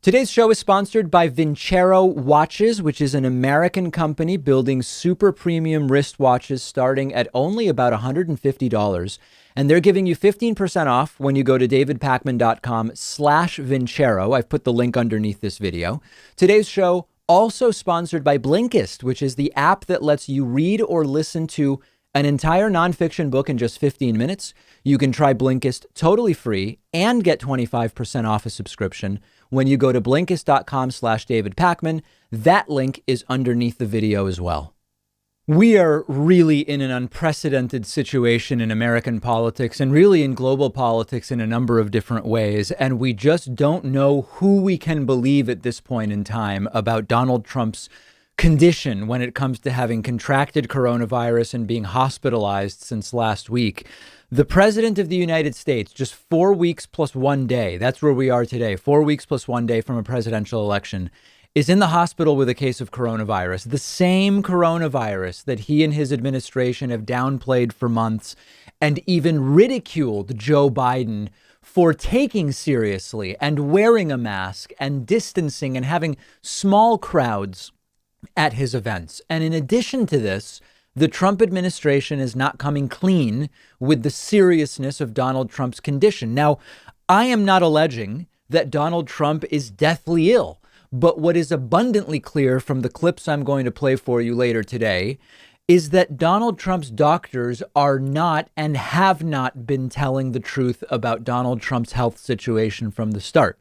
Today's show is sponsored by Vincero Watches, which is an American company building super premium wristwatches starting at only about $150. And they're giving you 15% off when you go to davidpakman.com/Vincero. I've put the link underneath this video. Today's show also sponsored by Blinkist, which is the app that lets you read or listen to an entire nonfiction book in just 15 minutes. You can try Blinkist totally free and get 25% off a subscription when you go to Blinkist.com/David Pakman. That link is underneath the video as well. We are really in an unprecedented situation in American politics and really in global politics in a number of different ways. And we just don't know who we can believe at this point in time about Donald Trump's condition when it comes to having contracted coronavirus and being hospitalized since last week. The president of the United States, just 4 weeks plus 1 day, that's where we are today, 4 weeks plus 1 day from a presidential election, is in the hospital with a case of coronavirus, the same coronavirus that he and his administration have downplayed for months and even ridiculed Joe Biden for taking seriously and wearing a mask and distancing and having small crowds at his events. And in addition to this, the Trump administration is not coming clean with the seriousness of Donald Trump's condition. Now, I am not alleging that Donald Trump is deathly ill, but what is abundantly clear from the clips I'm going to play for you later today is that Donald Trump's doctors are not and have not been telling the truth about Donald Trump's health situation from the start.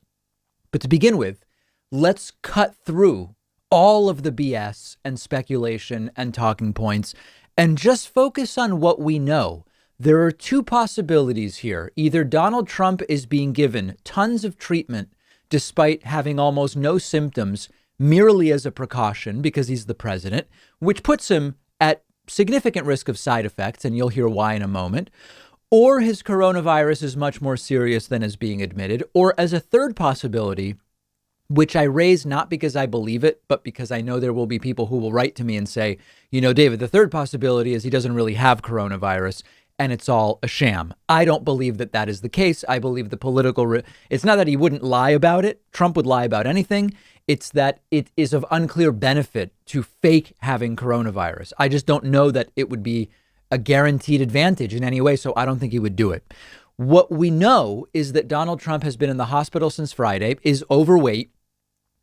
But to begin with, let's cut through all of the BS and speculation and talking points and just focus on what we know. There are two possibilities here. Either Donald Trump is being given tons of treatment despite having almost no symptoms merely as a precaution because he's the president, which puts him at significant risk of side effects, and you'll hear why in a moment, or his coronavirus is much more serious than is being admitted, or as a third possibility, which I raise not because I believe it, but because I know there will be people who will write to me and say, you know, David, the third possibility is he doesn't really have coronavirus and it's all a sham. I don't believe that that is the case. I believe the political, it's not that he wouldn't lie about it. Trump would lie about anything. It's that it is of unclear benefit to fake having coronavirus. I just don't know that it would be a guaranteed advantage in any way. So I don't think he would do it. What we know is that Donald Trump has been in the hospital since Friday, is overweight,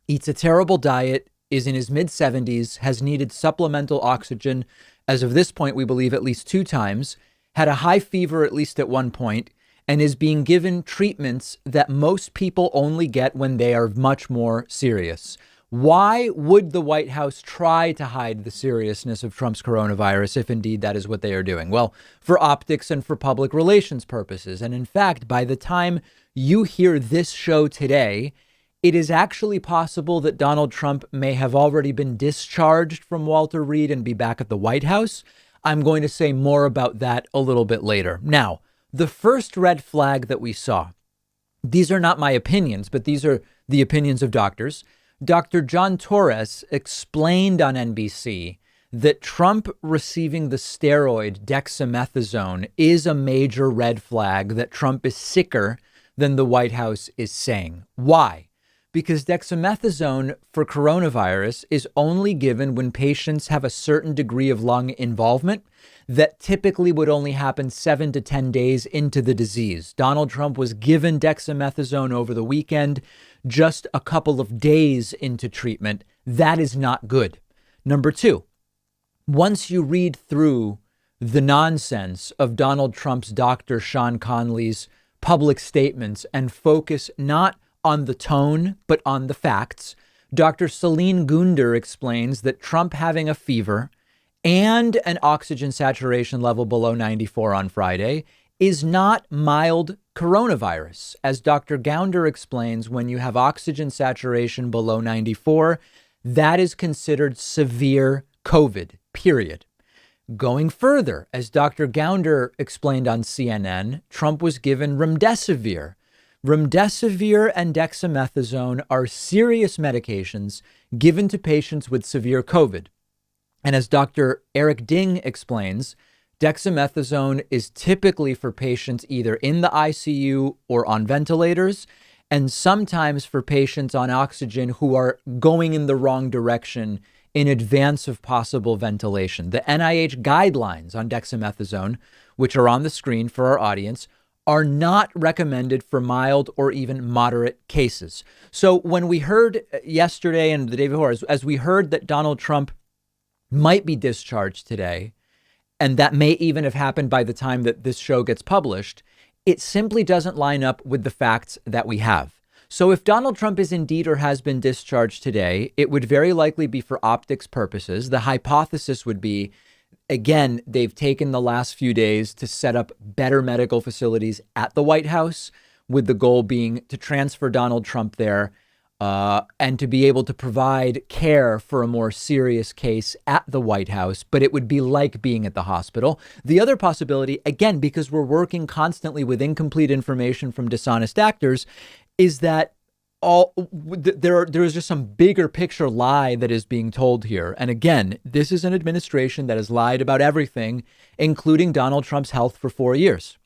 eats a terrible diet, is in his mid-70s, has needed supplemental oxygen. As of this point, we believe at least 2 times, had a high fever at least at one point, and is being given treatments that most people only get when they are much more serious. Why would the White House try to hide the seriousness of Trump's coronavirus if indeed that is what they are doing? Well, for optics and for public relations purposes. And in fact, by the time you hear this show today, it is actually possible that Donald Trump may have already been discharged from Walter Reed and be back at the White House. I'm going to say more about that a little bit later. Now, the first red flag that we saw, these are not my opinions, but these are the opinions of doctors. Dr. John Torres explained on NBC that Trump receiving the steroid dexamethasone is a major red flag that Trump is sicker than the White House is saying. Why? Because dexamethasone for coronavirus is only given when patients have a certain degree of lung involvement that typically would only happen 7 to 10 days into the disease. Donald Trump was given dexamethasone over the weekend, just a couple of days into treatment. That is not good. Number 2, once you read through the nonsense of Donald Trump's doctor, Sean Conley's public statements and focus not on the tone, but on the facts, Dr. Celine Gunder explains that Trump having a fever and an oxygen saturation level below 94 on Friday is not mild coronavirus. As Dr. Gounder explains, when you have oxygen saturation below 94, that is considered severe COVID, period. Going further, as Dr. Gounder explained on CNN, Trump was given remdesivir. Remdesivir and dexamethasone are serious medications given to patients with severe COVID. And as Dr. Eric Ding explains, dexamethasone is typically for patients either in the ICU or on ventilators. and sometimes for patients on oxygen who are going in the wrong direction in advance of possible ventilation. The NIH guidelines on dexamethasone, which are on the screen for our audience, are not recommended for mild or even moderate cases. So when we heard yesterday and the day before, as we heard that Donald Trump might be discharged today, and that may even have happened by the time that this show gets published, it simply doesn't line up with the facts that we have. So if Donald Trump is indeed or has been discharged today, it would very likely be for optics purposes. The hypothesis would be, again, they've taken the last few days to set up better medical facilities at the White House, with the goal being to transfer Donald Trump there and to be able to provide care for a more serious case at the White House. But it would be like being at the hospital. The other possibility, again, because we're working constantly with incomplete information from dishonest actors, is that there's just some bigger picture lie that is being told here. And again, this is an administration that has lied about everything, including Donald Trump's health for 4 years.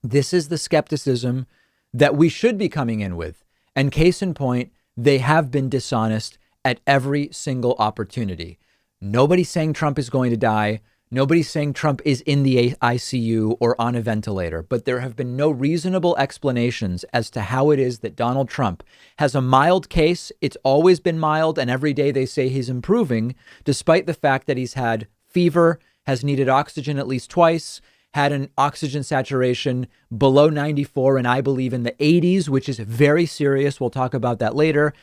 This is the skepticism that we should be coming in with. And case in point, they have been dishonest at every single opportunity. Nobody's saying Trump is going to die. Nobody's saying Trump is in the ICU or on a ventilator, but there have been no reasonable explanations as to how it is that Donald Trump has a mild case. It's always been mild, and every day they say he's improving, despite the fact that he's had fever, has needed oxygen at least twice, had an oxygen saturation below 94, and I believe in the 80s, which is very serious. We'll talk about that later.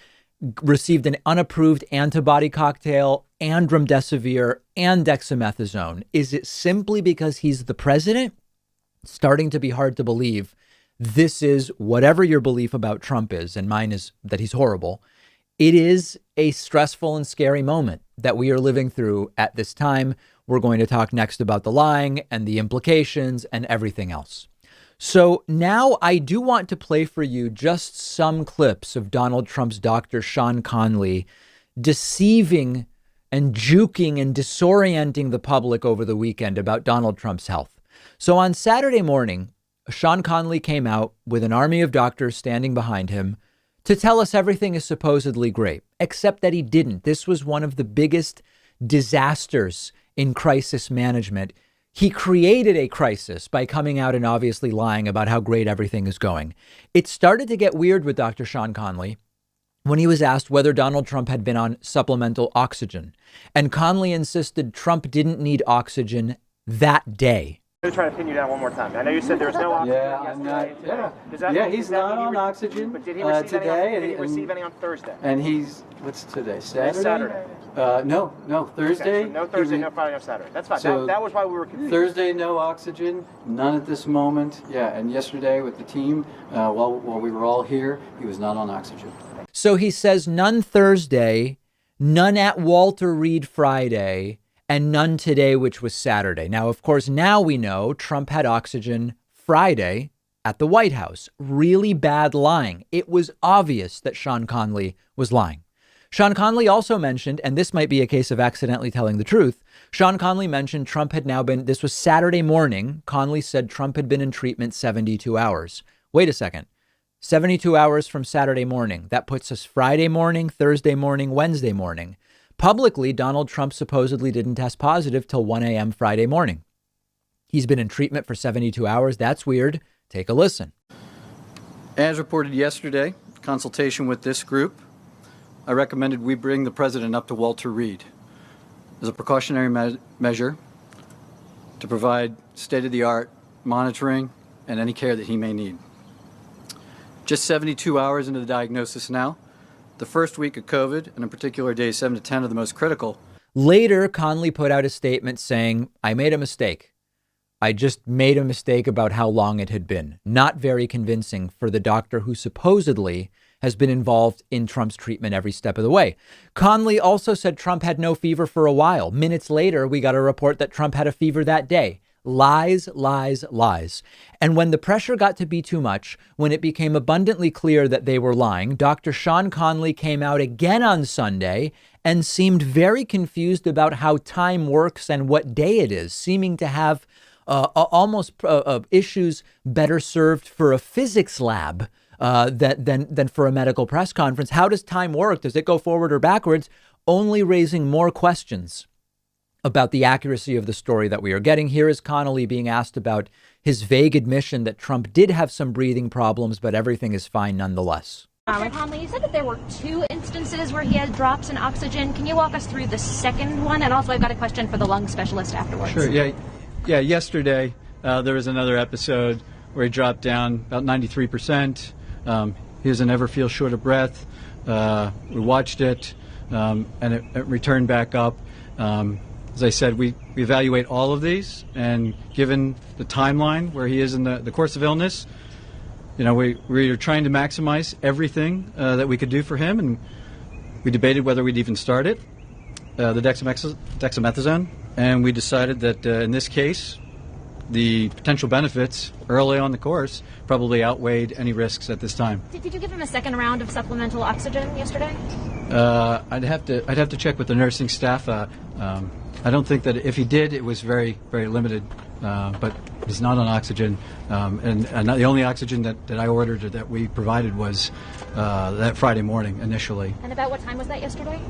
Received an unapproved antibody cocktail and remdesivir and dexamethasone. Is it simply because he's the president? It's starting to be hard to believe. This is, whatever your belief about Trump is, and mine is that he's horrible, it is a stressful and scary moment that we are living through at this time. We're going to talk next about the lying and the implications and everything else. So now I do want to play for you just some clips of Donald Trump's doctor, Sean Conley, deceiving and juking and disorienting the public over the weekend about Donald Trump's health. So on Saturday morning, Sean Conley came out with an army of doctors standing behind him to tell us everything is supposedly great, except that he didn't. This was one of the biggest disasters in crisis management. He created a crisis by coming out and obviously lying about how great everything is going. It started to get weird with Dr. Sean Conley when he was asked whether Donald Trump had been on supplemental oxygen. And Conley insisted Trump didn't need oxygen that day. I'm trying to pin you down one more time. I know you said there was no oxygen. Yeah, I'm not. Yeah, he's not on oxygen. But did he receive today? Did he receive any on Thursday? And he's what's today? Saturday. Saturday. No, Thursday. Okay, so no Thursday, no Friday, no Saturday. That's fine. So that was why we were confused. Thursday, no oxygen, none at this moment. Yeah, and yesterday with the team, while we were all here, he was not on oxygen. So he says none Thursday, none at Walter Reed Friday, and none today, which was Saturday. Now, of course, now we know Trump had oxygen Friday at the White House. Really bad lying. It was obvious that Sean Conley was lying. Sean Conley also mentioned, and this might be a case of accidentally telling the truth, Sean Conley mentioned Trump had now been, this was Saturday morning, Conley said Trump had been in treatment 72 hours. Wait a second. 72 hours from Saturday morning. That puts us Friday morning, Thursday morning, Wednesday morning. Publicly, Donald Trump supposedly didn't test positive till 1 a.m. Friday morning. He's been in treatment for 72 hours. That's weird. Take a listen. As reported yesterday, consultation with this group, I recommended we bring the president up to Walter Reed as a precautionary measure to provide state-of-the-art monitoring and any care that he may need. Just 72 hours into the diagnosis now. The first week of COVID, and in particular days 7 to 10, are the most critical. Later, Conley put out a statement saying, I made a mistake. I just made a mistake about how long it had been. Not very convincing for the doctor who supposedly has been involved in Trump's treatment every step of the way. Conley also said Trump had no fever for a while. Minutes later, we got a report that Trump had a fever that day. Lies, lies, lies. And when the pressure got to be too much, when it became abundantly clear that they were lying, Dr. Sean Conley came out again on Sunday and seemed very confused about how time works and what day it is, seeming to have almost issues better served for a physics lab than for a medical press conference. How does time work? Does it go forward or backwards? Only raising more questions about the accuracy of the story that we are getting. Here is Connolly being asked about his vague admission that Trump did have some breathing problems, but everything is fine nonetheless. Mr. Connolly, you said that there were 2 instances where he had drops in oxygen. Can you walk us through the second one? And also, I've got a question for the lung specialist afterwards. Sure. Yeah. Yesterday, there was another episode where he dropped down about 93%. He doesn't ever feel short of breath. We watched it, and it returned back up. As I said, we evaluate all of these, and given the timeline where he is in the course of illness, we are trying to maximize everything that we could do for him, and we debated whether we'd even start it, the dexamethasone, and we decided that in this case, the potential benefits early on the course probably outweighed any risks at this time. Did you give him a second round of supplemental oxygen yesterday? I'd have to check with the nursing staff. I don't think that if he did, it was very, very limited. But he's not on oxygen, and the only oxygen that I ordered or that we provided was that Friday morning initially. And about what time was that yesterday?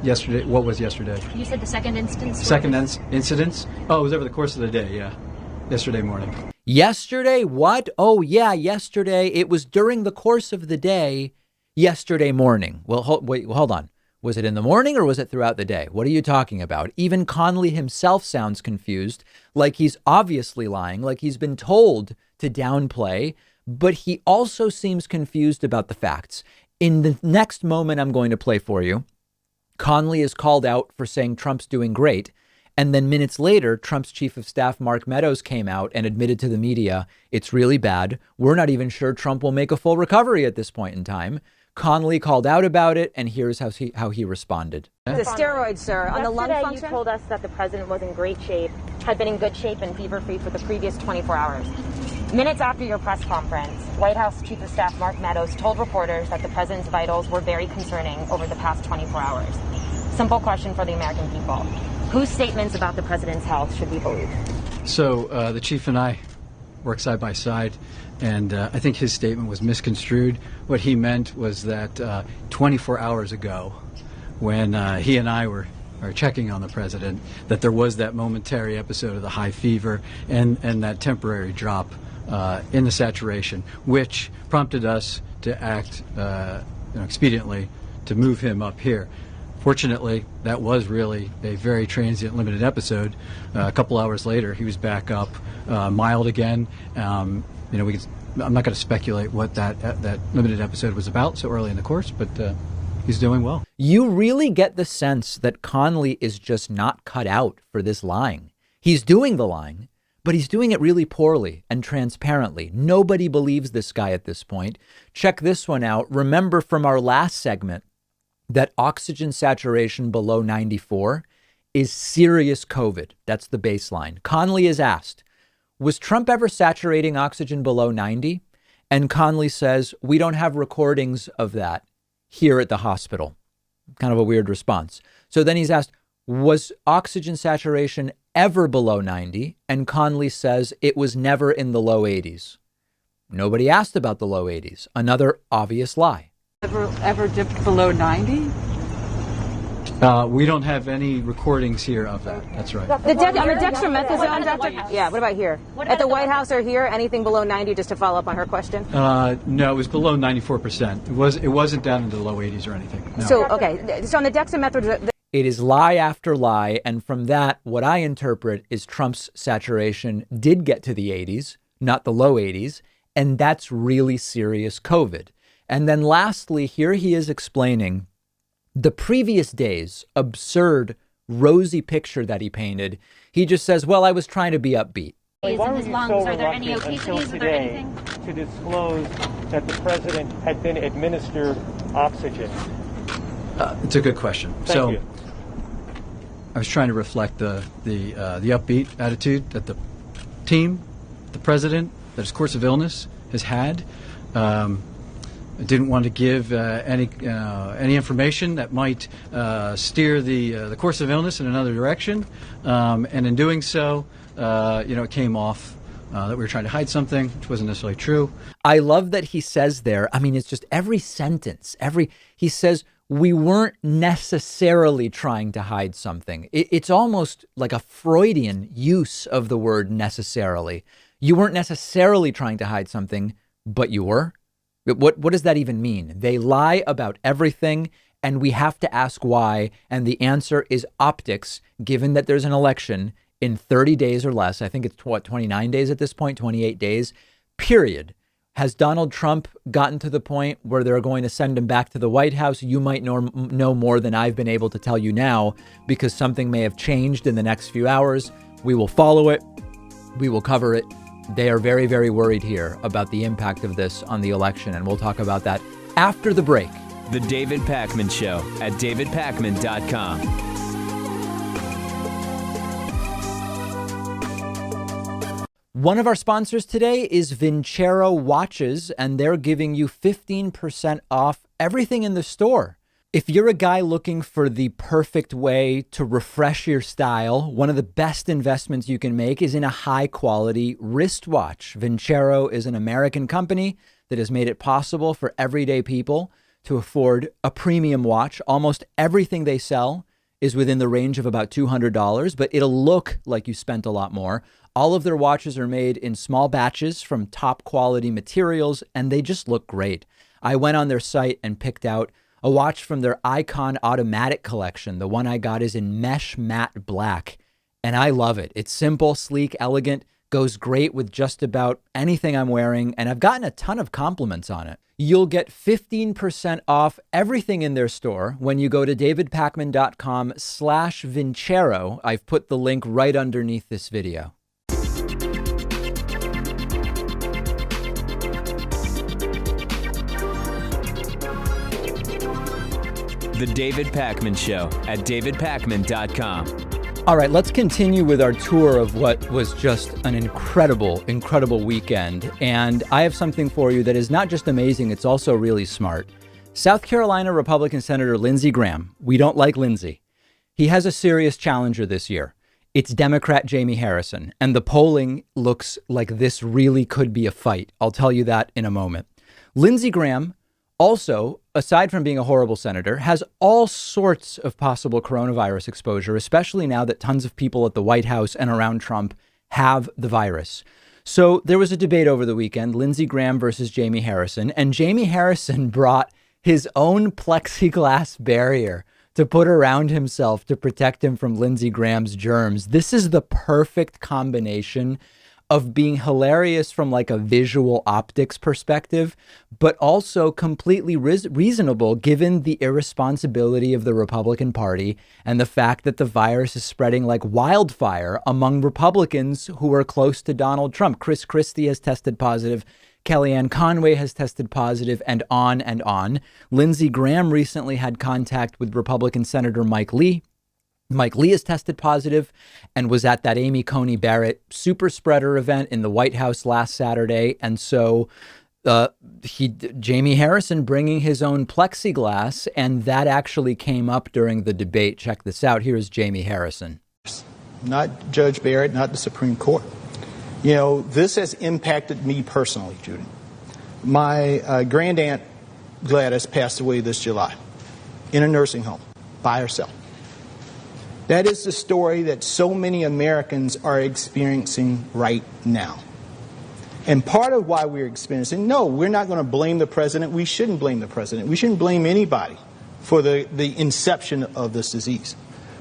Yesterday. What was yesterday? You said the second instance. Second incidence? Oh, it was over the course of the day. Yeah, yesterday morning. Yesterday? What? Oh, yeah, yesterday. It was during the course of the day. Yesterday morning. Well, hold on. Was it in the morning or was it throughout the day? What are you talking about? Even Connolly himself sounds confused, like he's obviously lying, like he's been told to downplay, but he also seems confused about the facts. In the next moment I'm going to play for you, Connolly is called out for saying Trump's doing great. And then minutes later, Trump's chief of staff, Mark Meadows, came out and admitted to the media, it's really bad. We're not even sure Trump will make a full recovery at this point in time. Connolly called out about it, and here's how he responded. The steroids, sir, on the lung function? Yesterday, you told us that the president was in great shape, had been in good shape and fever-free for the previous 24 hours. Minutes after your press conference, White House Chief of Staff Mark Meadows told reporters that the president's vitals were very concerning over the past 24 hours. Simple question for the American people. Whose statements about the president's health should we believe? So the chief and I work side by side, and I think his statement was misconstrued. What he meant was that 24 hours ago, when he and I were checking on the president, that there was that momentary episode of the high fever and that temporary drop in the saturation, which prompted us to act expediently to move him up here. Fortunately, that was really a very transient, limited episode. A couple hours later, he was back up, mild again. I'm not going to speculate what that limited episode was about so early in the course, but he's doing well. You really get the sense that Connolly is just not cut out for this lying. He's doing the lying, but he's doing it really poorly and transparently. Nobody believes this guy at this point. Check this one out. Remember from our last segment that oxygen saturation below 94 is serious COVID. That's the baseline. Connolly is asked, was Trump ever saturating oxygen below 90? And Connolly says, we don't have recordings of that here at the hospital. Kind of a weird response. So then he's asked, was oxygen saturation ever below 90? And Connolly says it was never in the low 80s. Nobody asked about the low 80s. Another obvious lie. Ever dipped below 90? We don't have any recordings here of that. That's right. On the dexamethasone, Doctor? Yeah, what about here? At the White House or here, anything below 90, just to follow up on her question? No, it was below 94%. It wasn't down into the low 80s or anything. No. So, okay. So on the dexamethasone... It is lie after lie. And from that, what I interpret is Trump's saturation did get to the 80s, not the low 80s. And that's really serious COVID. And then lastly, here he is explaining the previous day's absurd, rosy picture that he painted. He just says, well, I was trying to be upbeat. Why were you so Are there any reluctant until occasions? Are there today anything? to disclose that the president had been administered oxygen? It's a good question. Thank you. I was trying to reflect the upbeat attitude that the team, the president, that his course of illness has had. I didn't want to give any information that might steer the course of illness in another direction, and in doing so, it came off that we were trying to hide something, which wasn't necessarily true. I love that he says there, I mean, it's just every sentence, he says, we weren't necessarily trying to hide something. It's almost like a Freudian use of the word necessarily. You weren't necessarily trying to hide something, but you were. What does that even mean? They lie about everything, and we have to ask why. And the answer is optics, given that there's an election in 30 days or less. I think it's 29 days at this point, 28 days, period. Has Donald Trump gotten to the point where they're going to send him back to the White House? You might know more than I've been able to tell you now, because something may have changed in the next few hours. We will follow it. We will cover it. They are very, very worried here about the impact of this on the election, and we'll talk about that after the break. The David Pakman Show at davidpakman.com. One of our sponsors today is Vincero Watches, and they're giving you 15% off everything in the store. If you're a guy looking for the perfect way to refresh your style, one of the best investments you can make is in a high-quality wristwatch. Vincero is an American company that has made it possible for everyday people to afford a premium watch. Almost everything they sell is within the range of about $200, but it'll look like you spent a lot more. All of their watches are made in small batches from top quality materials, and they just look great. I went on their site and picked out a watch from their Icon Automatic collection. The one I got is in mesh matte black, and I love it. It's simple, sleek, elegant, goes great with just about anything I'm wearing, and I've gotten a ton of compliments on it. You'll get 15% off everything in their store when you go to davidpakman.com/Vincero. I've put the link right underneath this video. The David Pakman Show at davidpakman.com. All right, let's continue with our tour of what was just an incredible, incredible weekend. And I have something for you that is not just amazing, it's also really smart. South Carolina Republican Senator Lindsey Graham. We don't like Lindsey. He has a serious challenger this year. It's Democrat Jamie Harrison. And the polling looks like this really could be a fight. I'll tell you that in a moment. Lindsey Graham also, aside from being a horrible senator, has all sorts of possible coronavirus exposure, especially now that tons of people at the White House and around Trump have the virus. So there was a debate over the weekend, Lindsey Graham versus Jamie Harrison, and Jamie Harrison brought his own plexiglass barrier to put around himself to protect him from Lindsey Graham's germs. This is the perfect combination of being hilarious from like a visual optics perspective, but also completely reasonable given the irresponsibility of the Republican Party and the fact that the virus is spreading like wildfire among Republicans who are close to Donald Trump. Chris Christie has tested positive. Kellyanne Conway has tested positive, and on and on. Lindsey Graham recently had contact with Republican Senator Mike Lee. Mike Lee has tested positive and was at that Amy Coney Barrett super spreader event in the White House last Saturday. And so Jamie Harrison bringing his own plexiglass, and that actually came up during the debate. Check this out. Here is Jamie Harrison. Not Judge Barrett, not the Supreme Court. You know, this has impacted me personally, Judy. My grandaunt Gladys passed away this July in a nursing home by herself. That is the story that so many Americans are experiencing right now. And part of why we're experiencing, no, we're not going to blame the president. We shouldn't blame the president. We shouldn't blame anybody for the inception of this disease.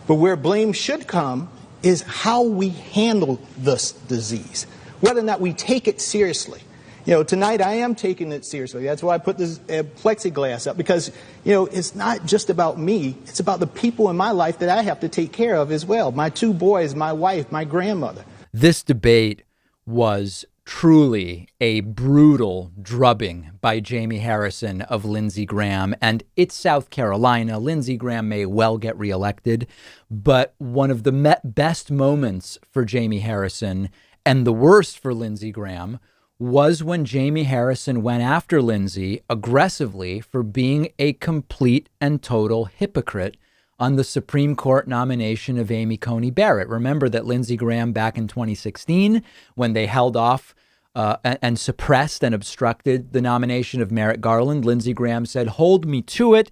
But where blame should come is how we handle this disease, whether or not we take it seriously. You know, tonight I am taking it seriously. That's why I put this plexiglass up, because, you know, it's not just about me. It's about the people in my life that I have to take care of as well. My two boys, my wife, my grandmother. This debate was truly a brutal drubbing by Jamie Harrison of Lindsey Graham. And it's South Carolina. Lindsey Graham may well get reelected, but one of the best moments for Jamie Harrison and the worst for Lindsey Graham was when Jamie Harrison went after Lindsey aggressively for being a complete and total hypocrite on the Supreme Court nomination of Amy Coney Barrett. Remember that Lindsey Graham back in 2016, when they held off and suppressed and obstructed the nomination of Merrick Garland, Lindsey Graham said, hold me to it.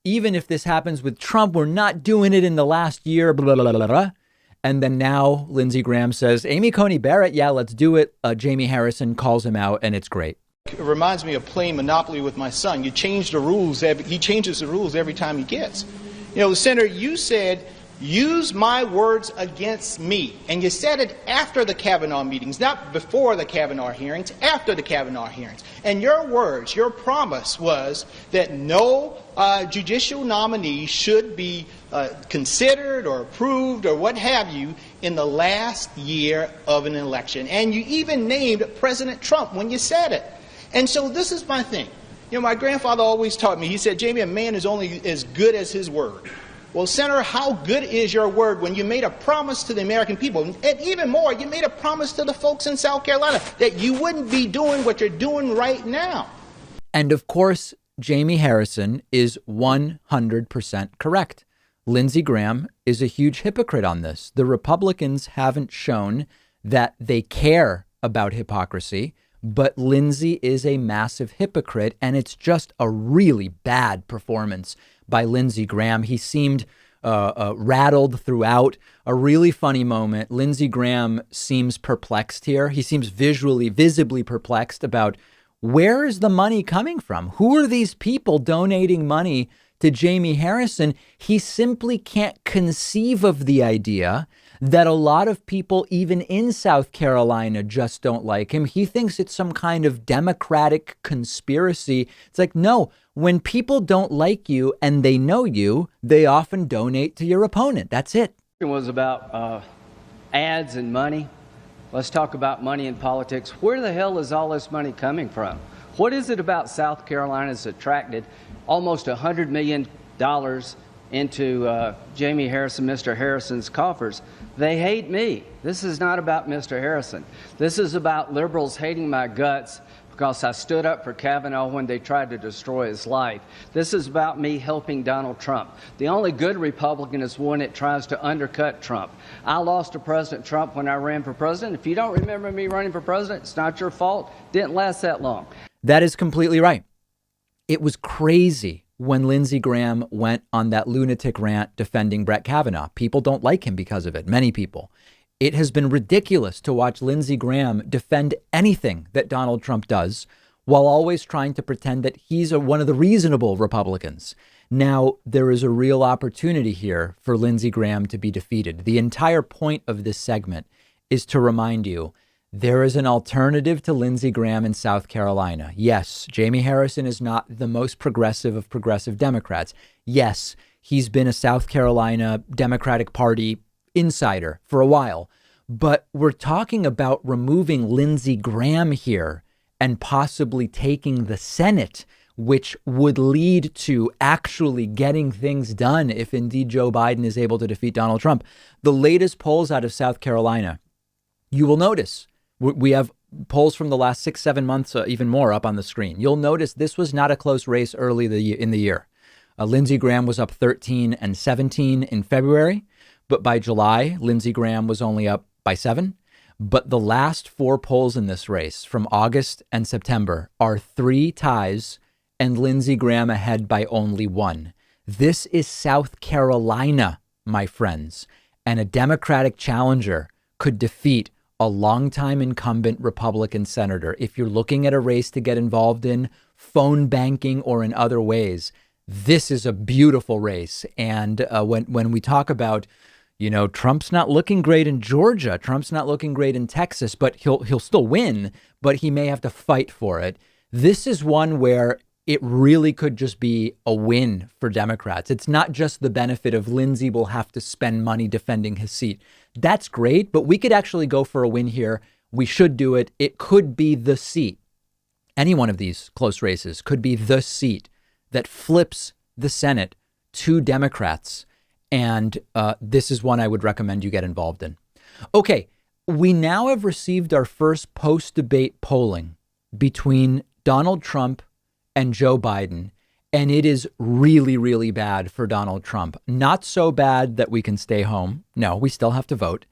Even if this happens with Trump, we're not doing it in the last year, blah, blah, blah, blah. And then now Lindsey Graham says, Amy Coney Barrett, yeah, let's do it. Jamie Harrison calls him out, and it's great. It reminds me of playing Monopoly with my son. You change the rules. He changes the rules every time he gets. You know, Senator, you said, use my words against me. And you said it after the Kavanaugh meetings, not before the Kavanaugh hearings, after the Kavanaugh hearings. And your words, your promise was that no judicial nominee should be considered or approved or what have you in the last year of an election. And you even named President Trump when you said it. And so this is my thing. You know, my grandfather always taught me, he said, Jamie, a man is only as good as his word. Well, Senator, how good is your word when you made a promise to the American people? And even more, you made a promise to the folks in South Carolina that you wouldn't be doing what you're doing right now. And of course, Jamie Harrison is 100% correct. Lindsey Graham is a huge hypocrite on this. The Republicans haven't shown that they care about hypocrisy, but Lindsey is a massive hypocrite, and it's just a really bad performance by Lindsey Graham. He seemed rattled throughout. A really funny moment. Lindsey Graham seems perplexed here. He seems visibly perplexed about where is the money coming from? Who are these people donating money to Jamie Harrison? He simply can't conceive of the idea that a lot of people, even in South Carolina, just don't like him. He thinks it's some kind of Democratic conspiracy. It's like, no, when people don't like you and they know you, they often donate to your opponent. That's it. It was about ads and money. Let's talk about money in politics. Where the hell is all this money coming from? What is it about South Carolina that's attracted almost $100 million into Jamie Harrison, Mr. Harrison's coffers? They hate me. This is not about Mr. Harrison. This is about liberals hating my guts because I stood up for Kavanaugh when they tried to destroy his life. This is about me helping Donald Trump. The only good Republican is one that tries to undercut Trump. I lost to President Trump when I ran for president. If you don't remember me running for president, it's not your fault. Didn't last that long. That is completely right. It was crazy when Lindsey Graham went on that lunatic rant defending Brett Kavanaugh. People don't like him because of it. Many people. It has been ridiculous to watch Lindsey Graham defend anything that Donald Trump does while always trying to pretend that he's one of the reasonable Republicans. Now, there is a real opportunity here for Lindsey Graham to be defeated. The entire point of this segment is to remind you there is an alternative to Lindsey Graham in South Carolina. Yes, Jamie Harrison is not the most progressive of progressive Democrats. Yes, he's been a South Carolina Democratic Party insider for a while. But we're talking about removing Lindsey Graham here and possibly taking the Senate, which would lead to actually getting things done if indeed Joe Biden is able to defeat Donald Trump. The latest polls out of South Carolina, you will notice we have polls from the last 6-7 months, even more up on the screen. You'll notice this was not a close race early in the year. Lindsey Graham was up 13 and 17 in February, but by July, Lindsey Graham was only up by 7. But the last 4 polls in this race from August and September are 3 ties and Lindsey Graham ahead by only 1. This is South Carolina, my friends, and a Democratic challenger could defeat a longtime incumbent Republican senator. If you're looking at a race to get involved in, phone banking or in other ways, this is a beautiful race. And when we talk about, you know, Trump's not looking great in Georgia, Trump's not looking great in Texas, but he'll still win, but he may have to fight for it. This is one where it really could just be a win for Democrats. It's not just the benefit of Lindsey will have to spend money defending his seat. That's great, but we could actually go for a win here. We should do it. It could be the seat. Any one of these close races could be the seat that flips the Senate to Democrats. And this is one I would recommend you get involved in. Okay, we now have received our first post-debate polling between Donald Trump and Joe Biden. And it is really, really bad for Donald Trump. Not so bad that we can stay home. No, we still have to vote,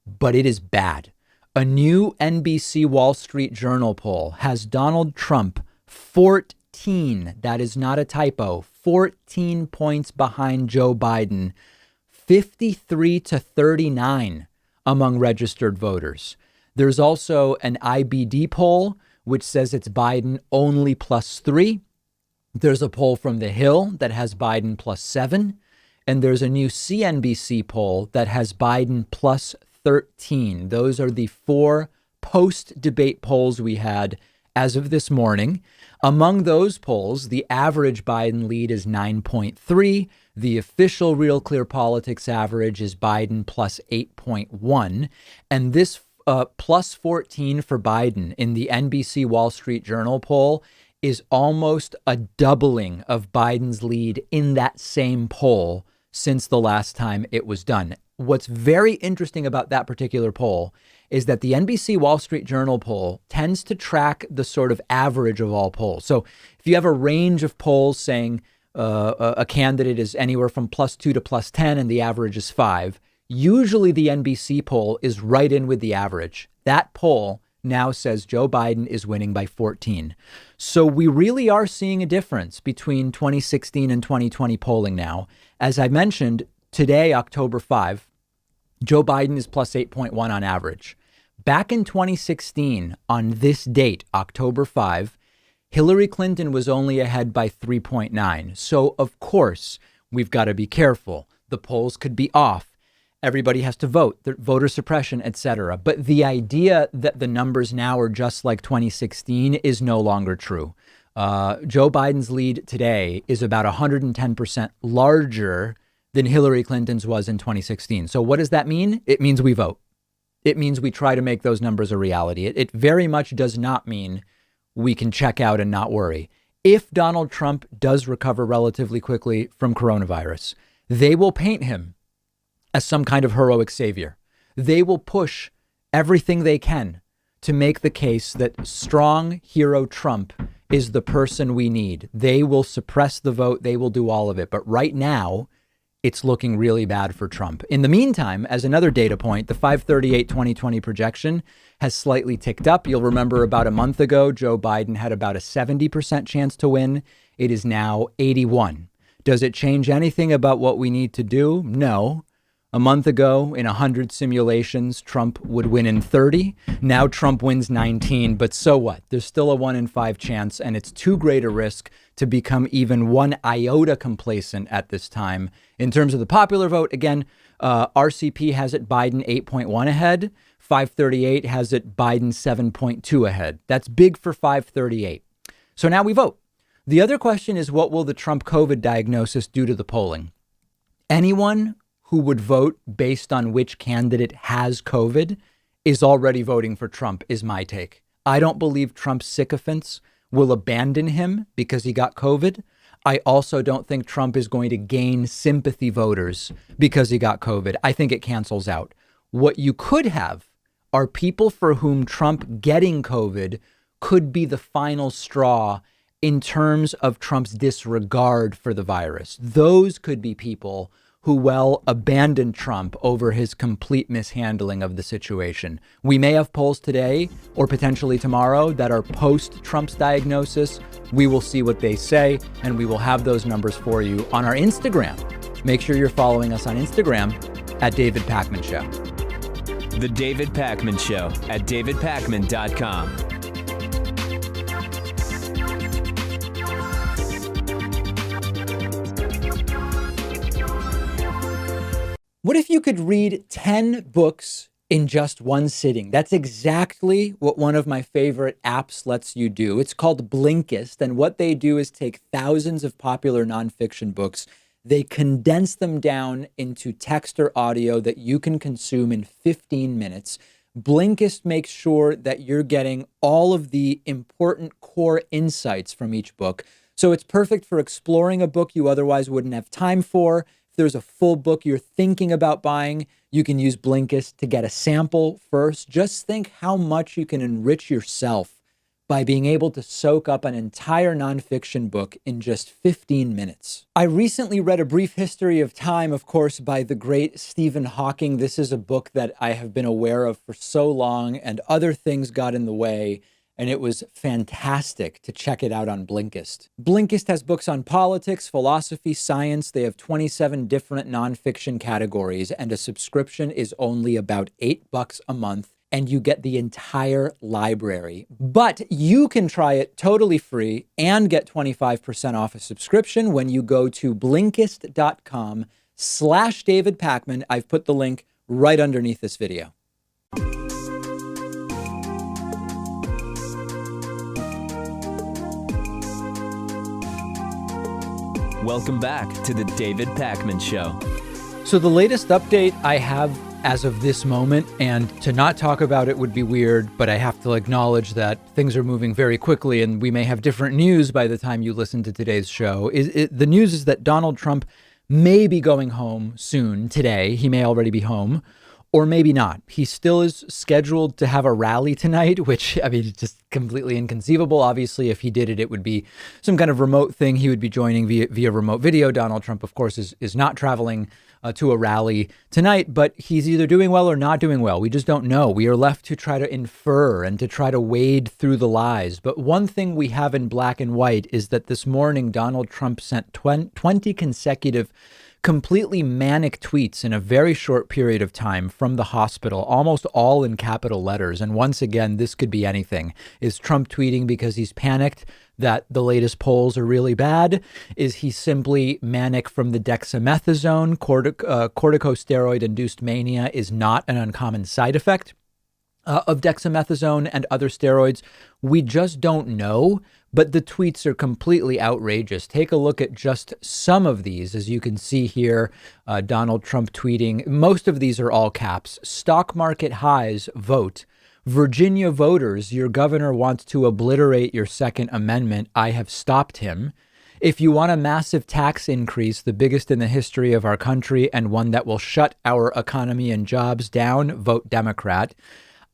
but it is bad. A new NBC Wall Street Journal poll has Donald Trump 14, that is not a typo, 14 points behind Joe Biden, 53 to 39 among registered voters. There's also an IBD poll, which says it's Biden only +3. There's a poll from The Hill that has Biden +7. And there's a new CNBC poll that has Biden +13. Those are the 4 post-debate polls we had as of this morning. Among those polls, the average Biden lead is 9.3. The official Real Clear Politics average is Biden +8.1. And this +14 for Biden in the NBC Wall Street Journal poll is almost a doubling of Biden's lead in that same poll since the last time it was done. What's very interesting about that particular poll is that the NBC Wall Street Journal poll tends to track the sort of average of all polls. So if you have a range of polls saying a candidate is anywhere from +2 to +10 and the average is 5, usually the NBC poll is right in with the average. That poll now says Joe Biden is winning by 14. So we really are seeing a difference between 2016 and 2020 polling now. As I mentioned, today, October 5, Joe Biden is +8.1 on average. Back in 2016, on this date, October 5, Hillary Clinton was only ahead by 3.9. So, of course, we've got to be careful. The polls could be off. Everybody has to vote, voter suppression, etc. But the idea that the numbers now are just like 2016 is no longer true. Joe Biden's lead today is about 110% larger than Hillary Clinton's was in 2016. So what does that mean? It means we vote. It means we try to make those numbers a reality. It very much does not mean we can check out and not worry. If Donald Trump does recover relatively quickly from coronavirus, they will paint him as some kind of heroic savior. They will push everything they can to make the case that strong hero Trump is the person we need. They will suppress the vote. They will do all of it. But right now, it's looking really bad for Trump. In the meantime, as another data point, the 538 2020 projection has slightly ticked up. You'll remember about a month ago, Joe Biden had about a 70% chance to win. It is now 81. Does it change anything about what we need to do? No. A month ago, in 100 simulations, Trump would win in 30. Now Trump wins 19. But so what? There's still a 1 in 5 chance, and it's too great a risk to become even one iota complacent at this time. In terms of the popular vote, again, RCP has it Biden 8.1 ahead. 538 has it Biden 7.2 ahead. That's big for 538. So now we vote. The other question is, what will the Trump COVID diagnosis do to the polling? Anyone who would vote based on which candidate has COVID is already voting for Trump, is my take. I don't believe Trump's sycophants will abandon him because he got COVID. I also don't think Trump is going to gain sympathy voters because he got COVID. I think it cancels out. What you could have are people for whom Trump getting COVID could be the final straw in terms of Trump's disregard for the virus. Those could be people who abandoned Trump over his complete mishandling of the situation. We may have polls today or potentially tomorrow that are post Trump's diagnosis. We will see what they say, and we will have those numbers for you on our Instagram. Make sure you're following us on Instagram at David Pakman Show. The David Pakman Show at davidpakman.com. What if you could read 10 books in just one sitting? That's exactly what one of my favorite apps lets you do. It's called Blinkist. And what they do is take thousands of popular nonfiction books. They condense them down into text or audio that you can consume in 15 minutes. Blinkist makes sure that you're getting all of the important core insights from each book. So it's perfect for exploring a book you otherwise wouldn't have time for. There's a full book you're thinking about buying, you can use Blinkist to get a sample first. Just think how much you can enrich yourself by being able to soak up an entire nonfiction book in just 15 minutes. I recently read A Brief History of Time, of course, by the great Stephen Hawking. This is a book that I have been aware of for so long, and other things got in the way, and it was fantastic to check it out on Blinkist. Blinkist has books on politics, philosophy, science. They have 27 different nonfiction categories, and a subscription is only about $8 a month, and you get the entire library. But you can try it totally free and get 25% off a subscription when you go to Blinkist.com/David Pakman. I've put the link right underneath this video. Welcome back to the David Pakman Show. So the latest update I have as of this moment, and to not talk about it would be weird, but I have to acknowledge that things are moving very quickly and we may have different news by the time you listen to today's show. The news is that Donald Trump may be going home soon today. He may already be home, or maybe not. He still is scheduled to have a rally tonight, which, I mean, it's just completely inconceivable. Obviously, if he did it, it would be some kind of remote thing. He would be joining via remote video. Donald Trump, of course, is not traveling to a rally tonight, but he's either doing well or not doing well. We just don't know. We are left to try to infer and to try to wade through the lies. But one thing we have in black and white is that this morning, Donald Trump sent 20 consecutive completely manic tweets in a very short period of time from the hospital, almost all in capital letters. And once again, this could be anything. Is Trump tweeting because he's panicked that the latest polls are really bad? Is he simply manic from the dexamethasone? Corticosteroid-induced mania is not an uncommon side effect of dexamethasone and other steroids. We just don't know, but the tweets are completely outrageous. Take a look at just some of these. As you can see here, Donald Trump tweeting, most of these are all caps. Stock market highs, vote. Virginia voters, your governor wants to obliterate your Second Amendment. I have stopped him. If you want a massive tax increase, the biggest in the history of our country and one that will shut our economy and jobs down, vote Democrat.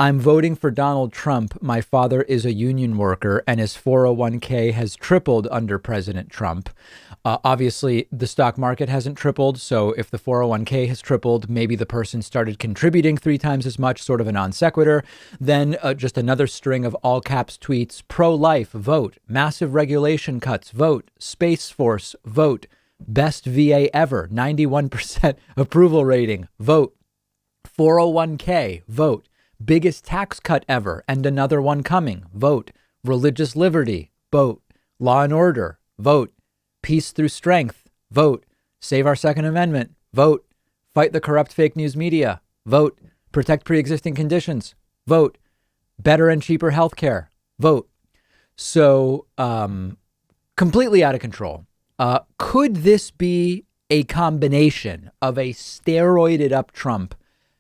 I'm voting for Donald Trump. My father is a union worker and his 401k has tripled under President Trump. Obviously, the stock market hasn't tripled. So if the 401k has tripled, maybe the person started contributing 3 times as much, sort of a non sequitur. Then just another string of all caps tweets. Pro-life, vote. Massive regulation cuts, vote. Space Force, vote. Best VA ever, 91% approval rating, vote. 401k, vote. Biggest tax cut ever and another one coming, vote. Religious liberty, vote. Law and order, vote. Peace through strength, vote. Save our Second Amendment, vote. Fight the corrupt fake news media, vote. Protect pre-existing conditions, vote. Better and cheaper healthcare, vote. So completely out of control. Could this be a combination of a steroided up Trump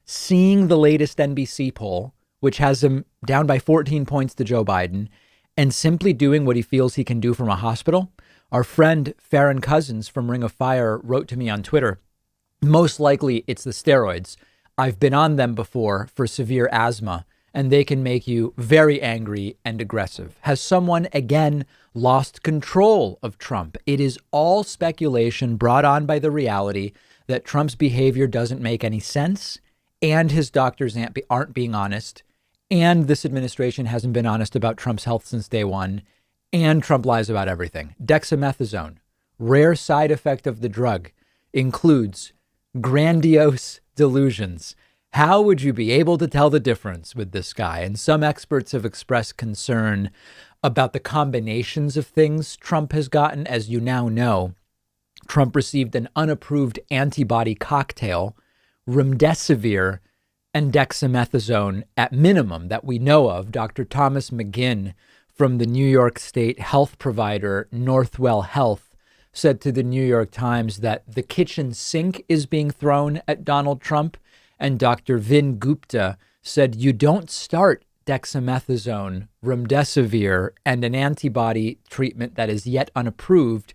seeing the latest NBC poll, which has him down by 14 points to Joe Biden, and simply doing what he feels he can do from a hospital? Our friend Farron Cousins from Ring of Fire wrote to me on Twitter, most likely it's the steroids. I've been on them before for severe asthma, and they can make you very angry and aggressive. Has someone again lost control of Trump? It is all speculation brought on by the reality that Trump's behavior doesn't make any sense, and his doctors aren't being honest, and this administration hasn't been honest about Trump's health since day one, and Trump lies about everything. Dexamethasone, rare side effect of the drug, includes grandiose delusions. How would you be able to tell the difference with this guy? And some experts have expressed concern about the combinations of things Trump has gotten. As you now know, Trump received an unapproved antibody cocktail, remdesivir and dexamethasone at minimum that we know of. Dr. Thomas McGinn from the New York State health provider Northwell Health said to the New York Times that the kitchen sink is being thrown at Donald Trump. And Dr. Vin Gupta said you don't start dexamethasone, remdesivir, and an antibody treatment that is yet unapproved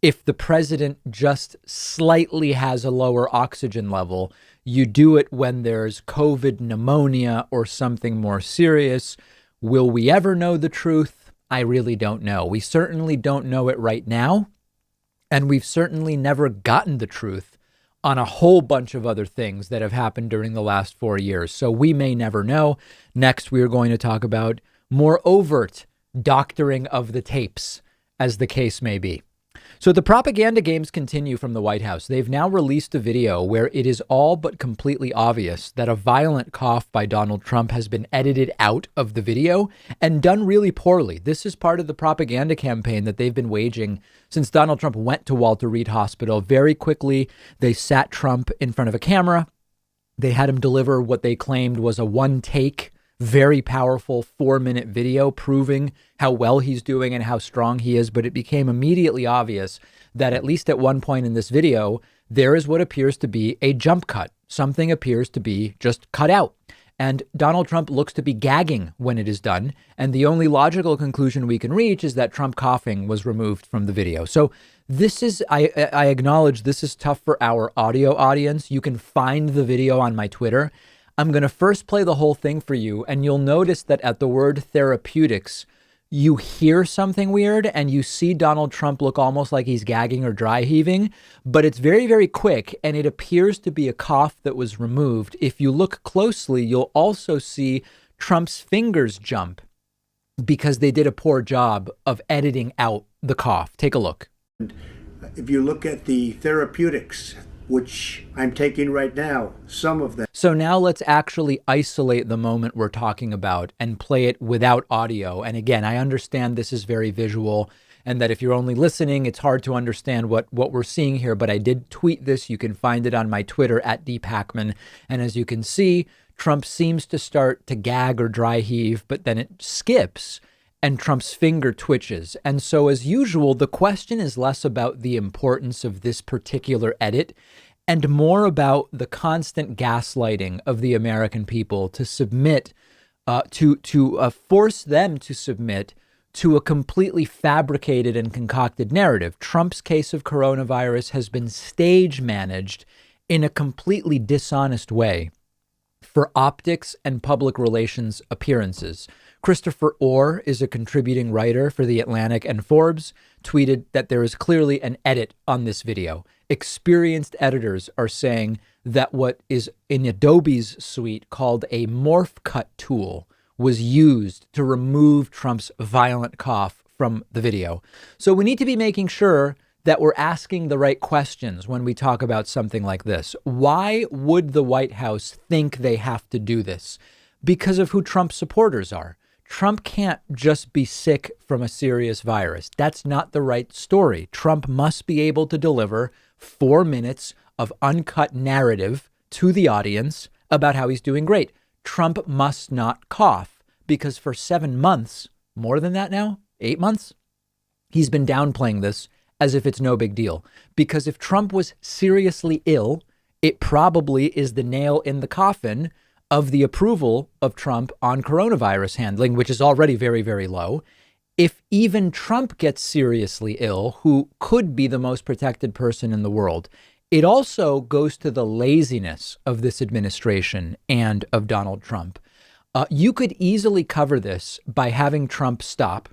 if the president just slightly has a lower oxygen level. You do it when there's COVID pneumonia or something more serious. Will we ever know the truth? I really don't know. We certainly don't know it right now. And we've certainly never gotten the truth on a whole bunch of other things that have happened during the last 4 years. So we may never know. Next, we are going to talk about more overt doctoring of the tapes, as the case may be. So the propaganda games continue from the White House. They've now released a video where it is all but completely obvious that a violent cough by Donald Trump has been edited out of the video and done really poorly. This is part of the propaganda campaign that they've been waging since Donald Trump went to Walter Reed Hospital. Very quickly, they sat Trump in front of a camera. They had him deliver what they claimed was a one-take, very powerful 4-minute video proving how well he's doing and how strong he is. But it became immediately obvious that at least at one point in this video, there is what appears to be a jump cut. Something appears to be just cut out. And Donald Trump looks to be gagging when it is done. And the only logical conclusion we can reach is that Trump coughing was removed from the video. So this is, I acknowledge this is tough for our audio audience. You can find the video on my Twitter. I'm going to first play the whole thing for you, and you'll notice that at the word therapeutics, you hear something weird and you see Donald Trump look almost like he's gagging or dry heaving, but it's very, very quick, and it appears to be a cough that was removed. If you look closely, you'll also see Trump's fingers jump because they did a poor job of editing out the cough. Take a look. If you look at the therapeutics, which I'm taking right now, some of them. So now let's actually isolate the moment we're talking about and play it without audio. And again, I understand this is very visual and that if you're only listening, it's hard to understand what we're seeing here. But I did tweet this. You can find it on my Twitter at @Pakman. And as you can see, Trump seems to start to gag or dry heave, but then it skips and Trump's finger twitches. And so as usual, the question is less about the importance of this particular edit and more about the constant gaslighting of the American people to submit, to force them to submit to a completely fabricated and concocted narrative. Trump's case of coronavirus has been stage managed in a completely dishonest way for optics and public relations appearances. Christopher Orr is a contributing writer for The Atlantic and Forbes, tweeted that there is clearly an edit on this video. Experienced editors are saying that what is in Adobe's suite called a morph cut tool was used to remove Trump's violent cough from the video. So we need to be making sure that we're asking the right questions when we talk about something like this. Why would the White House think they have to do this? Because of who Trump's supporters are. Trump can't just be sick from a serious virus. That's not the right story. Trump must be able to deliver 4 minutes of uncut narrative to the audience about how he's doing great. Trump must not cough because for 7 months, more than that now, 8 months, he's been downplaying this as if it's no big deal. Because if Trump was seriously ill, it probably is the nail in the coffin of the approval of Trump on coronavirus handling, which is already very, very low. If even Trump gets seriously ill, who could be the most protected person in the world, it also goes to the laziness of this administration and of Donald Trump. You could easily cover this by having Trump stop,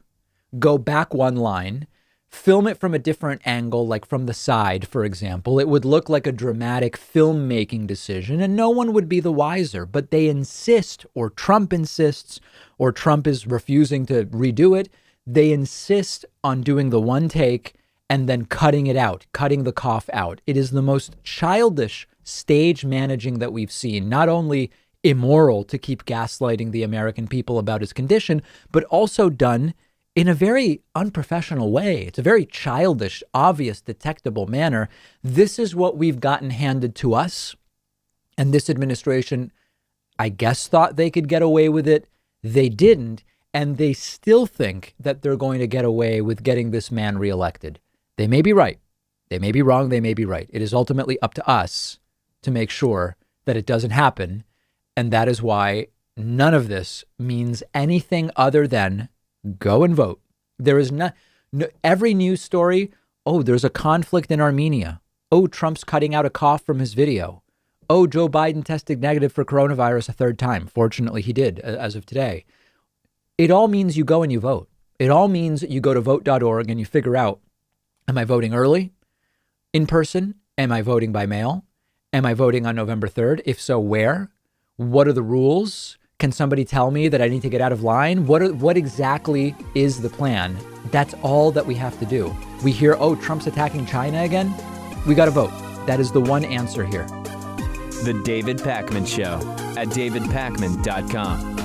go back one line, film it from a different angle, like from the side, for example. It would look like a dramatic filmmaking decision and no one would be the wiser. But they insist, or Trump insists, or Trump is refusing to redo it. They insist on doing the one take and then cutting it out, cutting the cough out. It is the most childish stage managing that we've seen. Not only immoral to keep gaslighting the American people about his condition, but also done in a very unprofessional way. It's a very childish, obvious, detectable manner. This is what we've gotten handed to us. And this administration, I guess, thought they could get away with it. They didn't. And they still think that they're going to get away with getting this man reelected. They may be right. They may be wrong. They may be right. It is ultimately up to us to make sure that it doesn't happen. And that is why none of this means anything other than go and vote. There is no every news story. Oh, there's a conflict in Armenia. Oh, Trump's cutting out a cough from his video. Oh, Joe Biden tested negative for coronavirus a third time. Fortunately, he did as of today. it all means you go and you vote. It all means you go to vote.org and you figure out, am I voting early, in person? Am I voting by mail? Am I voting on November 3rd? If so, where? What are the rules? Can somebody tell me that I need to get out of line? What exactly is the plan? That's all that we have to do. We hear, oh, Trump's attacking China again. We got to vote. That is the one answer here. The David Pakman Show at davidpakman.com.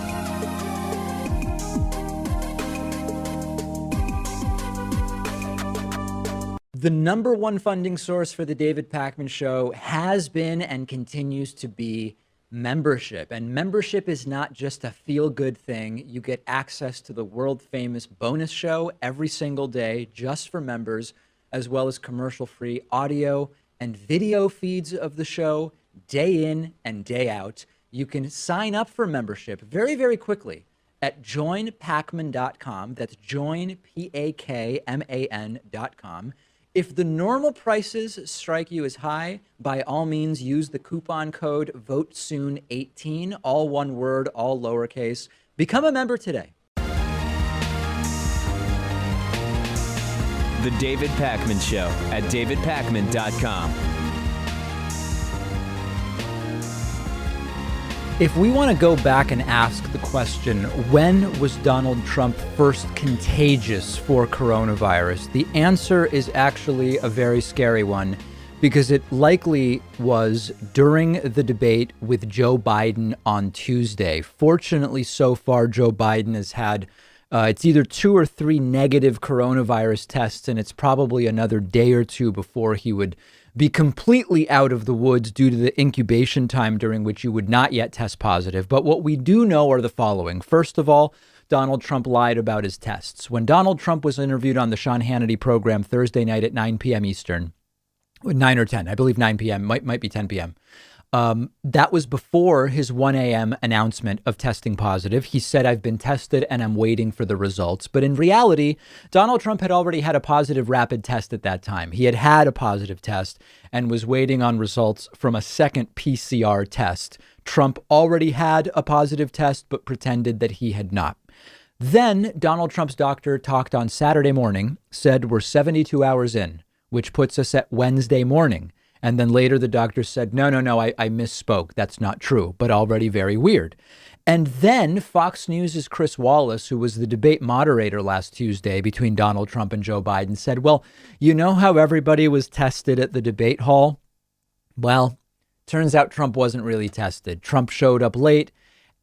The number one funding source for the David Pakman Show has been and continues to be membership. And membership is not just a feel-good thing. You get access to the world-famous bonus show every single day just for members, as well as commercial-free audio and video feeds of the show day in and day out. You can sign up for membership very, very quickly at joinpakman.com. That's joinpakman.com. If the normal prices strike you as high, by all means, use the coupon code VOTESOON18, all one word, all lowercase. Become a member today. The David Pakman Show at davidpakman.com. If we want to go back and ask the question, when was Donald Trump first contagious for coronavirus? The answer is actually a very scary one, because it likely was during the debate with Joe Biden on Tuesday. Fortunately, so far, Joe Biden has had it's either 2 or 3 negative coronavirus tests, and it's probably another day or two before he would be completely out of the woods due to the incubation time during which you would not yet test positive. But what we do know are the following. First of all, Donald Trump lied about his tests. When Donald Trump was interviewed on the Sean Hannity program Thursday night at 9 p.m. Eastern, 9 or 10, I believe 9 p.m., might be 10 p.m., that was before his 1 a.m. announcement of testing positive. He said, I've been tested and I'm waiting for the results. But in reality, Donald Trump had already had a positive rapid test at that time. He had had a positive test and was waiting on results from a second PCR test. Trump already had a positive test, but pretended that he had not. Then Donald Trump's doctor talked on Saturday morning, said we're 72 hours in, which puts us at Wednesday morning. And then later the doctor said, no, I misspoke. That's not true, but already very weird. And then Fox News' Chris Wallace, who was the debate moderator last Tuesday between Donald Trump and Joe Biden, said, well, you know how everybody was tested at the debate hall? Well, turns out Trump wasn't really tested. Trump showed up late,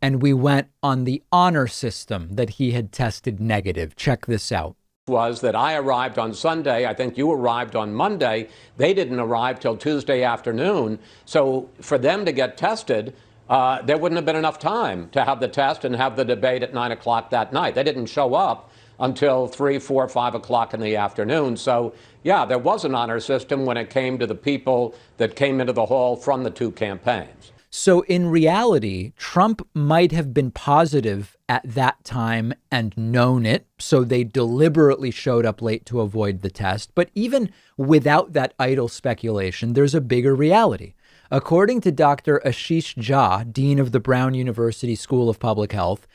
and we went on the honor system that he had tested negative. Check this out. Was that I arrived on Sunday. I think you arrived on Monday. They didn't arrive till Tuesday afternoon. So for them to get tested, there wouldn't have been enough time to have the test and have the debate at 9 o'clock that night. They didn't show up until 3, 4, 5 o'clock in the afternoon. So, yeah, there was an honor system when it came to the people that came into the hall from the two campaigns. So in reality, Trump might have been positive at that time and known it, so they deliberately showed up late to avoid the test. But even without that idle speculation, there's a bigger reality. According to Dr. Ashish Jha, dean of the Brown University School of Public Health,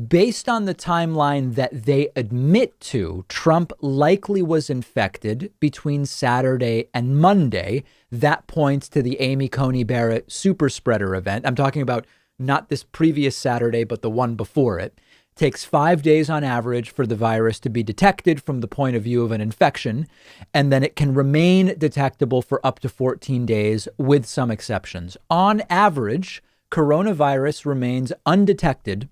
based on the timeline that they admit to, Trump likely was infected between Saturday and Monday. That points to the Amy Coney Barrett super spreader event. I'm talking about not this previous Saturday, but the one before it. Takes 5 days on average for the virus to be detected from the point of view of an infection, and then it can remain detectable for up to 14 days with some exceptions. On average, coronavirus remains undetected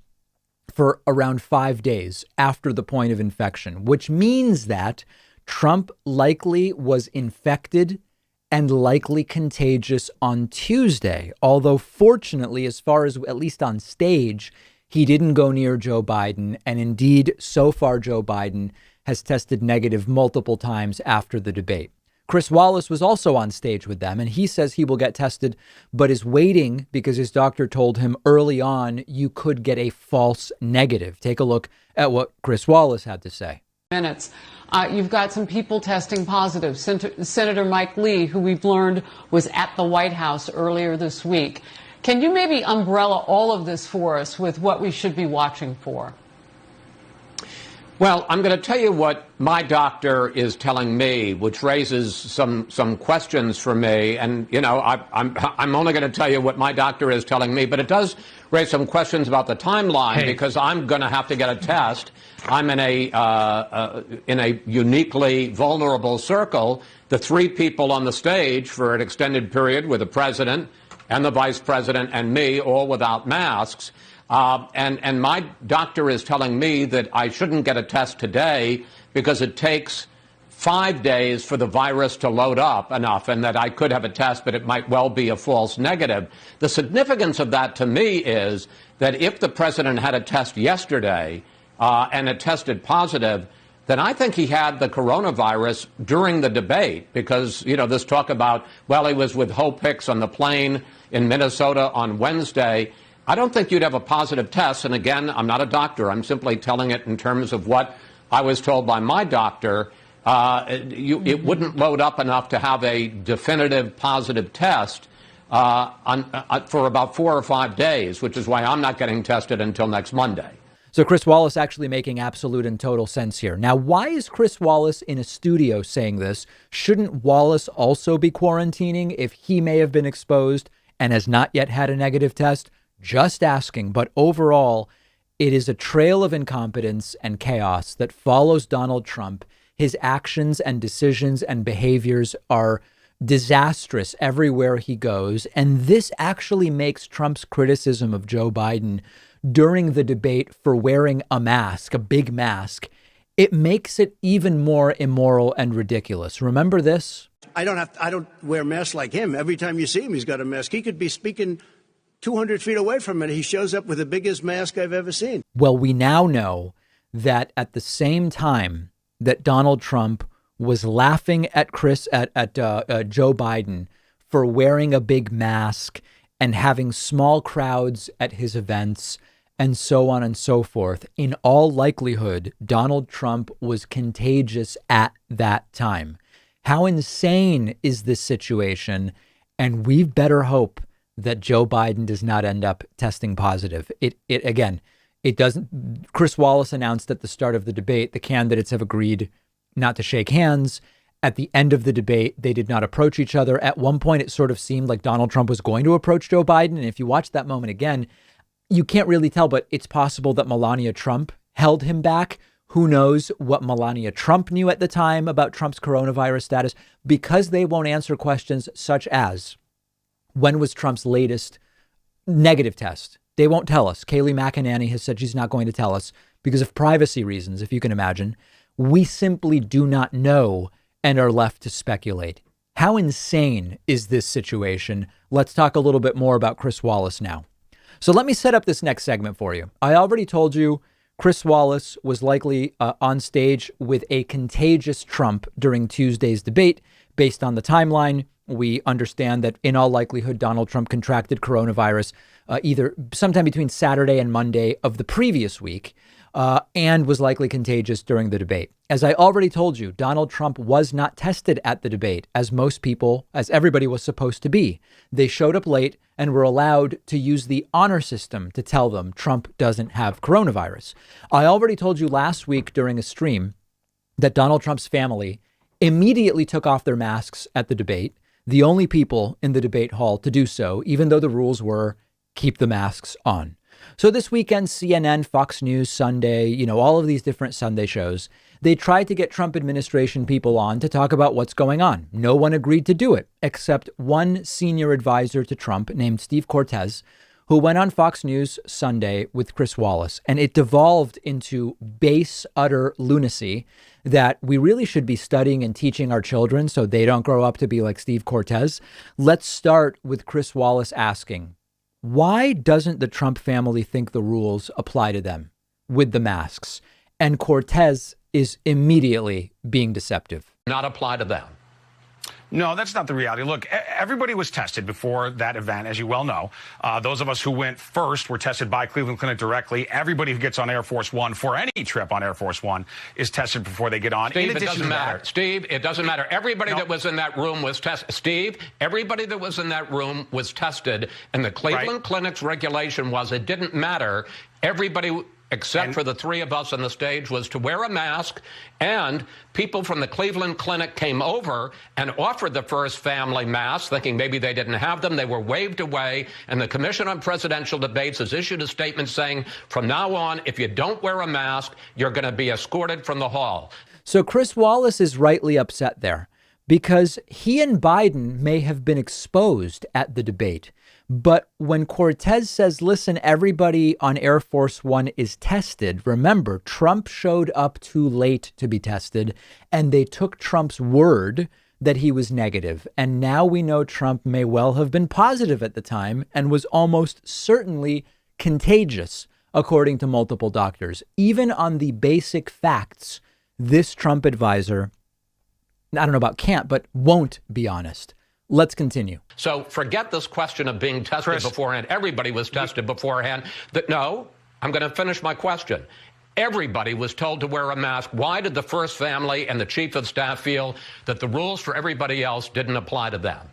for around 5 days after the point of infection, which means that Trump likely was infected and likely contagious on Tuesday. Although fortunately, as far as at least on stage, he didn't go near Joe Biden. And indeed, so far, Joe Biden has tested negative multiple times after the debate. Chris Wallace was also on stage with them, and he says he will get tested, but is waiting because his doctor told him early on you could get a false negative. Take a look at what Chris Wallace had to say. Minutes. You've got some people testing positive. Senator Mike Lee, who we've learned was at the White House earlier this week. Can you maybe umbrella all of this for us with what we should be watching for? Well, I'm going to tell you what my doctor is telling me, which raises some questions for me. And, you know, I'm only going to tell you what my doctor is telling me, but it does raise some questions about the timeline because I'm going to have to get a test. I'm in a uniquely vulnerable circle. The three people on the stage for an extended period were the president and the vice president and me, all without masks. And my doctor is telling me that I shouldn't get a test today because it takes 5 days for the virus to load up enough, and that I could have a test, but it might well be a false negative. The significance of that to me is that if the president had a test yesterday and it tested positive, then I think he had the coronavirus during the debate because, you know, this talk about, well, he was with Hope Hicks on the plane in Minnesota on Wednesday. I don't think you'd have a positive test. And again, I'm not a doctor. I'm simply telling it in terms of what I was told by my doctor. It wouldn't load up enough to have a definitive positive test for about 4 or 5 days, which is why I'm not getting tested until next Monday. So Chris Wallace actually making absolute and total sense here. Now, why is Chris Wallace in a studio saying this? Shouldn't Wallace also be quarantining if he may have been exposed and has not yet had a negative test? Just asking. But overall, it is a trail of incompetence and chaos that follows Donald Trump. His actions and decisions and behaviors are disastrous everywhere he goes. And this actually makes Trump's criticism of Joe Biden during the debate for wearing a mask, a big mask, it makes it even more immoral and ridiculous. Remember this? I don't wear masks like him. Every time you see him, he's got a mask. He could be speaking 200 feet away from it. He shows up with the biggest mask I've ever seen. Well, we now know that at the same time that Donald Trump was laughing at Joe Biden for wearing a big mask and having small crowds at his events and so on and so forth, in all likelihood, Donald Trump was contagious at that time. How insane is this situation? And we better hope that Joe Biden does not end up testing positive. It doesn't. Chris Wallace announced at the start of the debate, the candidates have agreed not to shake hands. At the end of the debate, they did not approach each other. At one point, it sort of seemed like Donald Trump was going to approach Joe Biden. And if you watch that moment again, you can't really tell, but it's possible that Melania Trump held him back. Who knows what Melania Trump knew at the time about Trump's coronavirus status, because they won't answer questions such as, when was Trump's latest negative test? They won't tell us. Kayleigh McEnany has said she's not going to tell us because of privacy reasons, if you can imagine. We simply do not know and are left to speculate. How insane is this situation? Let's talk a little bit more about Chris Wallace now. So let me set up this next segment for you. I already told you Chris Wallace was likely on stage with a contagious Trump during Tuesday's debate. Based on the timeline, we understand that in all likelihood, Donald Trump contracted coronavirus either sometime between Saturday and Monday of the previous week and was likely contagious during the debate. As I already told you, Donald Trump was not tested at the debate, as most people, as everybody was supposed to be. They showed up late and were allowed to use the honor system to tell them Trump doesn't have coronavirus. I already told you last week during a stream that Donald Trump's family immediately took off their masks at the debate, the only people in the debate hall to do so, even though the rules were keep the masks on. So this weekend, CNN, Fox News, Sunday, all of these different Sunday shows, they tried to get Trump administration people on to talk about what's going on. No one agreed to do it, except one senior advisor to Trump named Steve Cortez, who went on Fox News Sunday with Chris Wallace. And it devolved into base, utter lunacy that we really should be studying and teaching our children so they don't grow up to be like Steve Cortez. Let's start with Chris Wallace asking, why doesn't the Trump family think the rules apply to them with the masks? And Cortez is immediately being deceptive. Not apply to them. No, that's not the reality. Look, everybody was tested before that event, as you well know. Those of us who went first were tested by Cleveland Clinic directly. Everybody who gets on Air Force One for any trip on Air Force One is tested before they get on. Steve, it doesn't matter. Steve, it doesn't matter. Everybody that was in that room was tested. Steve, everybody that was in that room was tested. And the Cleveland Clinic's regulation was it didn't matter. Everybody except for the three of us on the stage, was to wear a mask. And people from the Cleveland Clinic came over and offered the first family masks, thinking maybe they didn't have them. They were waved away. And the Commission on Presidential Debates has issued a statement saying, from now on, if you don't wear a mask, you're going to be escorted from the hall. So Chris Wallace is rightly upset there because he and Biden may have been exposed at the debate. But when Cortez says, listen, everybody on Air Force One is tested. Remember, Trump showed up too late to be tested, and they took Trump's word that he was negative. And now we know Trump may well have been positive at the time and was almost certainly contagious, according to multiple doctors. Even on the basic facts, this Trump advisor, I don't know about can't, but won't be honest. Let's continue. So forget this question of being tested beforehand. Everybody was tested beforehand. No, I'm going to finish my question. Everybody was told to wear a mask. Why did the first family and the chief of staff feel that the rules for everybody else didn't apply to them?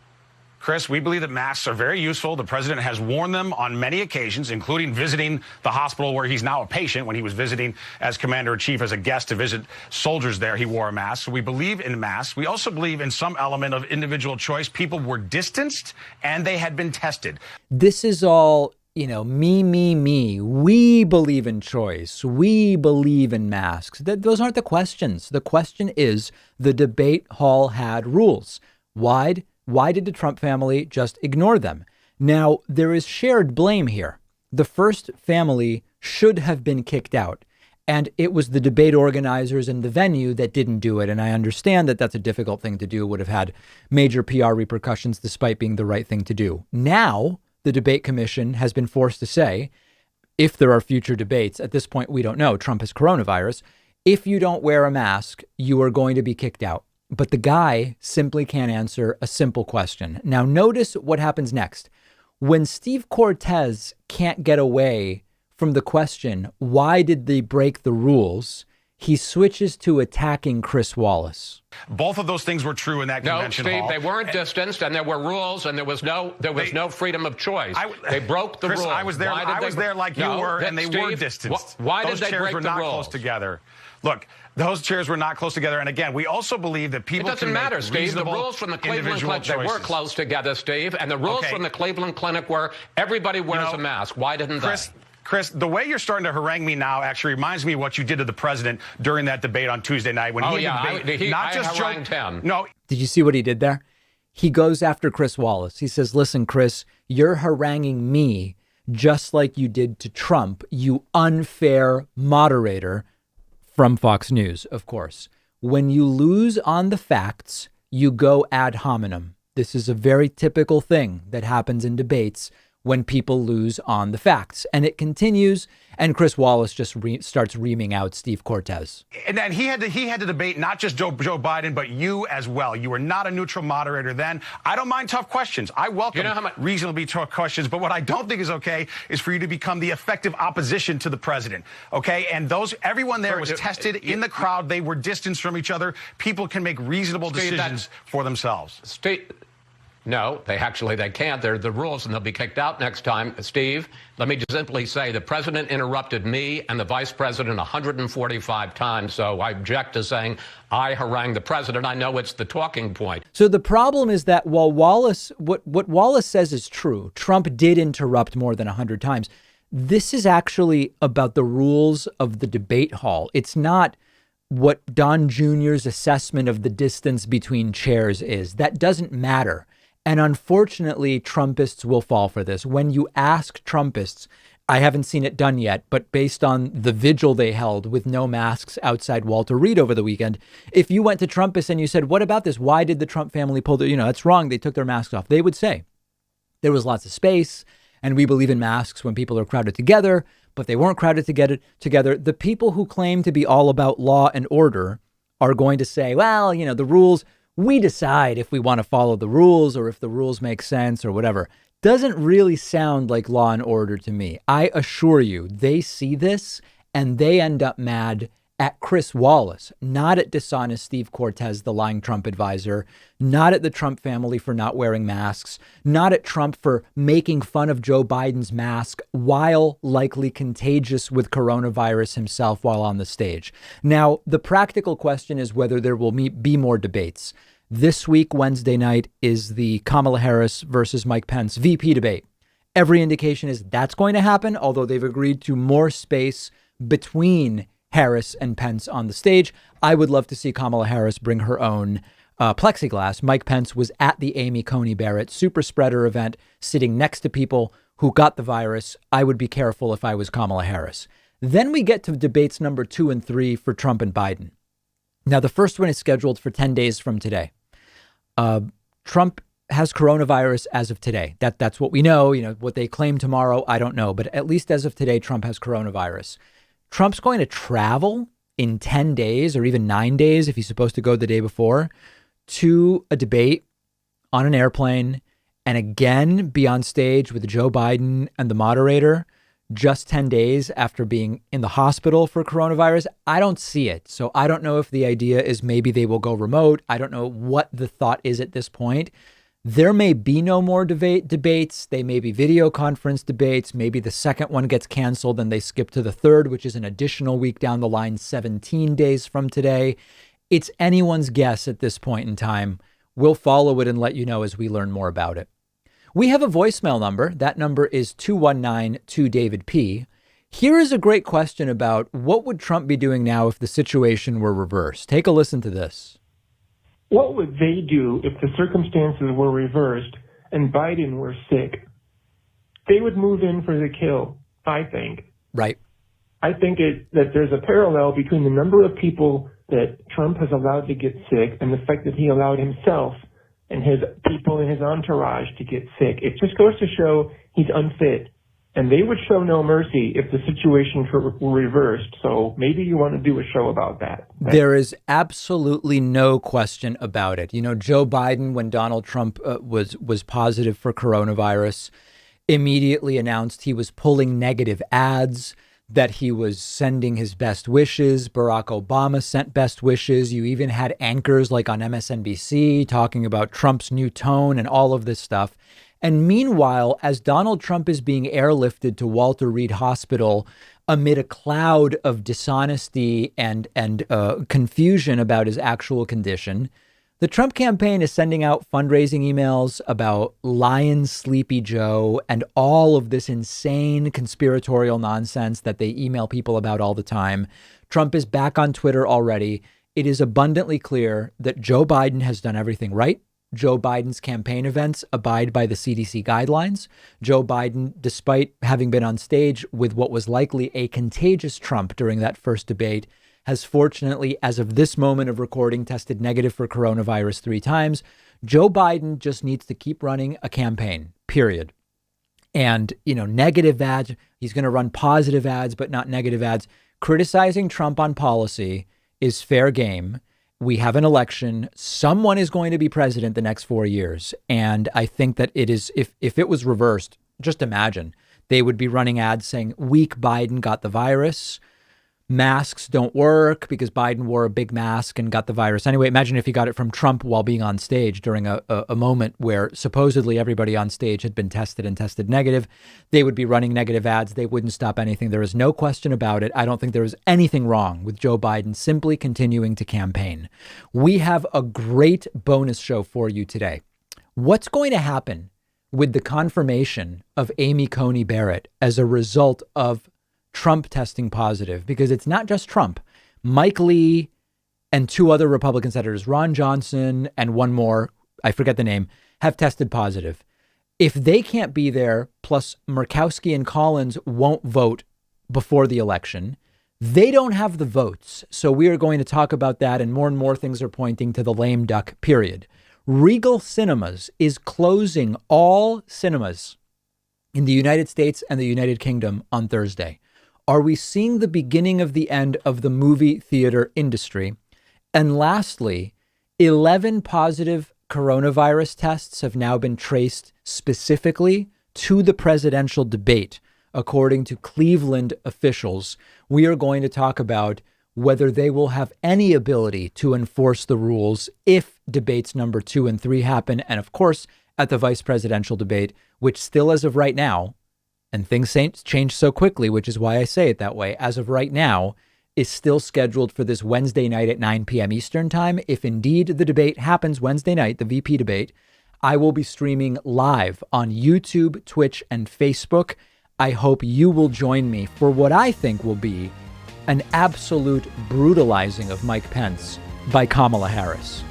Chris, we believe that masks are very useful. The president has worn them on many occasions, including visiting the hospital where he's now a patient. When he was visiting as commander-in-chief as a guest to visit soldiers there, he wore a mask. So we believe in masks. We also believe in some element of individual choice. People were distanced and they had been tested. This is all, me. We believe in choice. We believe in masks. Those aren't the questions. The question is the debate hall had rules. Why did the Trump family just ignore them? Now, there is shared blame here. The first family should have been kicked out, and it was the debate organizers and the venue that didn't do it. And I understand that that's a difficult thing to do, would have had major PR repercussions despite being the right thing to do. Now, the debate commission has been forced to say, if there are future debates, at this point, we don't know, Trump has coronavirus, if you don't wear a mask, you are going to be kicked out. But the guy simply can't answer a simple question. Now, notice what happens next. When Steve Cortez can't get away from the question, why did they break the rules? He switches to attacking Chris Wallace. Both of those things were true in that convention hall. No, Steve, they weren't distanced, and there were rules, and there was no freedom of choice. They broke the Chris, rules. I was there like you were, and they were distanced. Why did those they chairs break were the not rules? Close together. Look, those chairs were not close together. And again, we also believe that people It doesn't matter, Steve. The rules from the Cleveland Clinic, they were close together, Steve. And the rules from the Cleveland Clinic were everybody wears a mask. Why didn't they? Chris, the way you're starting to harangue me now actually reminds me of what you did to the president during that debate on Tuesday night when he harangued him. No. Did you see what he did there? He goes after Chris Wallace. He says, listen, Chris, you're haranguing me just like you did to Trump, you unfair moderator. From Fox News, of course. When you lose on the facts, you go ad hominem. This is a very typical thing that happens in debates when people lose on the facts. And it continues. And Chris Wallace just starts reaming out Steve Cortez. And then he had to debate not just Joe Biden, but you as well. You were not a neutral moderator then. I don't mind tough questions. I welcome reasonably tough questions. But what I don't think is okay is for you to become the effective opposition to the president. OK, and everyone there was tested in the crowd. They were distanced from each other. People can make reasonable decisions for themselves. No, they can't. They're the rules, and they'll be kicked out next time. Steve, let me just simply say the president interrupted me and the vice president 145 times. So I object to saying I harangued the president. I know it's the talking point. So the problem is that while Wallace, what Wallace says is true, Trump did interrupt more than 100 times. This is actually about the rules of the debate hall. It's not what Don Jr.'s assessment of the distance between chairs is. That doesn't matter. And unfortunately, Trumpists will fall for this. When you ask Trumpists, I haven't seen it done yet, but based on the vigil they held with no masks outside Walter Reed over the weekend, if you went to Trumpists and you said, what about this? Why did the Trump family pull that's wrong. They took their masks off. They would say there was lots of space and we believe in masks when people are crowded together, but they weren't crowded together. The people who claim to be all about law and order are going to say, well, the rules, we decide if we want to follow the rules or if the rules make sense or whatever. Doesn't really sound like law and order to me. I assure you, they see this and they end up mad at Chris Wallace, not at dishonest Steve Cortez, the lying Trump advisor, not at the Trump family for not wearing masks, not at Trump for making fun of Joe Biden's mask while likely contagious with coronavirus himself while on the stage. Now, the practical question is whether there will be more debates. This week, Wednesday night, is the Kamala Harris versus Mike Pence VP debate. Every indication is that's going to happen, although they've agreed to more space between Harris and Pence on the stage. I would love to see Kamala Harris bring her own plexiglass. Mike Pence was at the Amy Coney Barrett super spreader event, sitting next to people who got the virus. I would be careful if I was Kamala Harris. Then we get to debates number 2 and 3 for Trump and Biden. Now, the first one is scheduled for 10 days from today. Trump has coronavirus as of today. That's what we know. You know, what they claim tomorrow, I don't know. But at least as of today, Trump has coronavirus. Trump's going to travel in 10 days or even 9 days, if he's supposed to go the day before, to a debate on an airplane and again be on stage with Joe Biden and the moderator just 10 days after being in the hospital for coronavirus. I don't see it. So I don't know if the idea is maybe they will go remote. I don't know what the thought is at this point. There may be no more debates. They may be video conference debates. Maybe the second one gets canceled and they skip to the third, which is an additional week down the line, 17 days from today. It's anyone's guess at this point in time. We'll follow it and let you know as we learn more about it. We have a voicemail number. That number is 219-2-DAVID-P. Here is a great question about what would Trump be doing now if the situation were reversed. Take a listen to this. What would they do if the circumstances were reversed and Biden were sick? They would move in for the kill, I think. Right. I think that there's a parallel between the number of people that Trump has allowed to get sick and the fact that he allowed himself and his people in his entourage to get sick. It just goes to show he's unfit. And they would show no mercy if the situation were reversed. So maybe you want to do a show about that. There is absolutely no question about it. You know, Joe Biden, when Donald Trump was positive for coronavirus, immediately announced he was pulling negative ads, that he was sending his best wishes. Barack Obama sent best wishes. You even had anchors like on MSNBC talking about Trump's new tone and all of this stuff. And meanwhile, as Donald Trump is being airlifted to Walter Reed Hospital amid a cloud of dishonesty and confusion about his actual condition, the Trump campaign is sending out fundraising emails about Lion Sleepy Joe and all of this insane conspiratorial nonsense that they email people about all the time. Trump is back on Twitter already. It is abundantly clear that Joe Biden has done everything right. Joe Biden's campaign events abide by the CDC guidelines. Joe Biden, despite having been on stage with what was likely a contagious Trump during that first debate, has fortunately, as of this moment of recording, tested negative for coronavirus 3 times. Joe Biden just needs to keep running a campaign, period. And, you know, negative ads, he's going to run positive ads, but not negative ads. Criticizing Trump on policy is fair game. We have an election. Someone is going to be president the next 4 years. And I think that it is, if it was reversed, just imagine they would be running ads saying weak Biden got the virus. Masks don't work because Biden wore a big mask and got the virus. Anyway, imagine if he got it from Trump while being on stage during a moment where supposedly everybody on stage had been tested and tested negative. They would be running negative ads. They wouldn't stop anything. There is no question about it. I don't think there is anything wrong with Joe Biden simply continuing to campaign. We have a great bonus show for you today. What's going to happen with the confirmation of Amy Coney Barrett as a result of Trump testing positive? Because it's not just Trump. Mike Lee and 2 other Republican senators, Ron Johnson and one more, I forget the name, have tested positive. If they can't be there, plus Murkowski and Collins won't vote before the election, they don't have the votes. So we are going to talk about that, and more things are pointing to the lame duck period. Regal Cinemas is closing all cinemas in the United States and the United Kingdom on Thursday. Are we seeing the beginning of the end of the movie theater industry? And lastly, 11 positive coronavirus tests have now been traced specifically to the presidential debate, according to Cleveland officials. We are going to talk about whether they will have any ability to enforce the rules if debates number 2 and 3 happen. And of course, at the vice presidential debate, which still as of right now, and things change so quickly, which is why I say it that way, as of right now, is still scheduled for this Wednesday night at 9 p.m. Eastern time. If indeed the debate happens Wednesday night, the VP debate, I will be streaming live on YouTube, Twitch, and Facebook. I hope you will join me for what I think will be an absolute brutalizing of Mike Pence by Kamala Harris.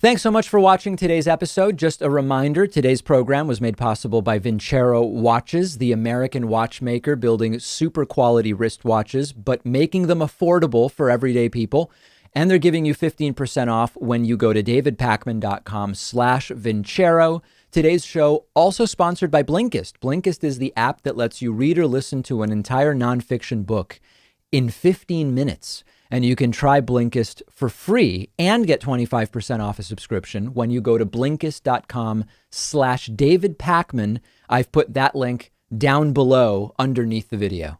Thanks so much for watching today's episode. Just a reminder, today's program was made possible by Vincero Watches, the American watchmaker building super quality wristwatches, but making them affordable for everyday people. And they're giving you 15% off when you go to davidpakman.com/Vincero. Today's show also sponsored by Blinkist. Blinkist is the app that lets you read or listen to an entire nonfiction book in 15 minutes. And you can try Blinkist for free and get 25% off a subscription when you go to Blinkist.com/David Pakman. I've put that link down below underneath the video.